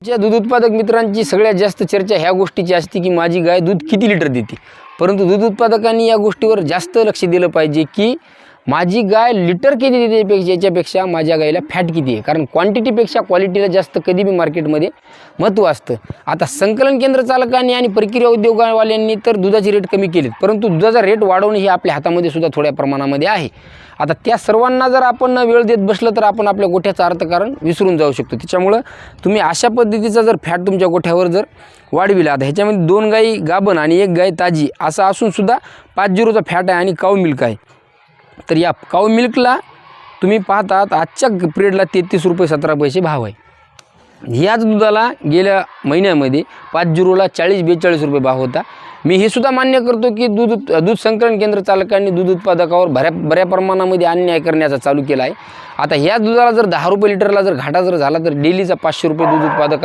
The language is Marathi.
ज्या दूध उत्पादक मित्रांची सगळ्यात जास्त चर्चा ह्या गोष्टीची असते की माझी गाय दूध किती लिटर देते। परंतु दूध उत्पादकांनी या गोष्टीवर जास्त लक्ष दिलं पाहिजे की माझी गाय लिटर किती देते याच्यापेक्षा माझ्या गायीला फॅट किती आहे। कारण क्वांटिटीपेक्षा क्वालिटीला जास्त कधी बी मार्केटमध्ये महत्त्व असतं। आता संकलन केंद्र चालकांनी आणि प्रक्रिया उद्योगवाल्यांनी तर दुधाचे रेट कमी केलेत, परंतु दुधाचा रेट वाढवणे हे आपल्या हातामध्ये सुद्धा थोड्या प्रमाणामध्ये आहे। आता त्या सर्वांना जर आपण वेळ देत बसलं तर आपण आपल्या गोठ्याचं अर्थकारण विसरून जाऊ शकतो। त्याच्यामुळं तुम्ही अशा पद्धतीचा जर फॅट तुमच्या गोठ्यावर जर वाढविला, आता ह्याच्यामध्ये 2 गायी गाभण आणि 1 गाय ताजी असं असून सुद्धा 5-0चा फॅट आहे आणि काऊ मिल्क आहे। तर या काऊ मिल्कला तुम्ही पाहतात आजच्या पिरियडला 33 रुपये 17 पैसे भाव आहे। ह्याच दुधाला गेल्या महिन्यामध्ये 5-0ला 40-42 रुपये भाव होता। मी हे सुद्धा मान्य करतो की दूध संकलन केंद्र चालकांनी दूध उत्पादकावर बऱ्या प्रमाणामध्ये अन्याय करण्याचा चालू केला आहे। आता ह्या दुधाला जर 10 रुपये लिटरला जर घाटा जर झाला तर डेलीचा 500 रुपये दूध उत्पादक